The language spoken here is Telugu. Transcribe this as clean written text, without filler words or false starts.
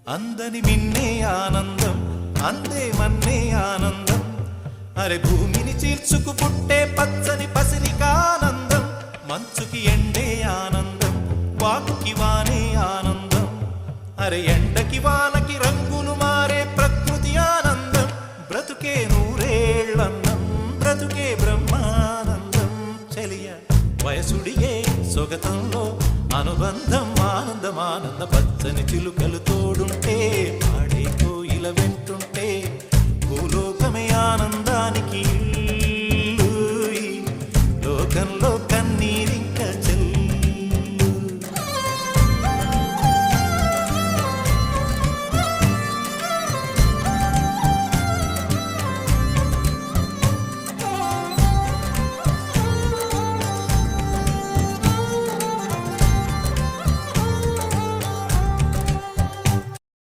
అందని మిన్నే ఆనందం అందే మన్నే ఆనందం అరే భూమిని చీల్చుకు పుట్టే పచ్చని పసిరికానందం మంచుకి ఎండే ఆనందం వాకుకి వానే ఆనందం అరే ఎండకి వానకి రంగులు మారే ప్రకృతి ఆనందం బ్రతుకే నూరేళ్ళన్నం బ్రతుకే బ్రహ్మానందం చెలియ వయసుడియే సొగతంలో అనుబంధం ఆనందం ఆనంద పచ్చని చిలుకలు తోడు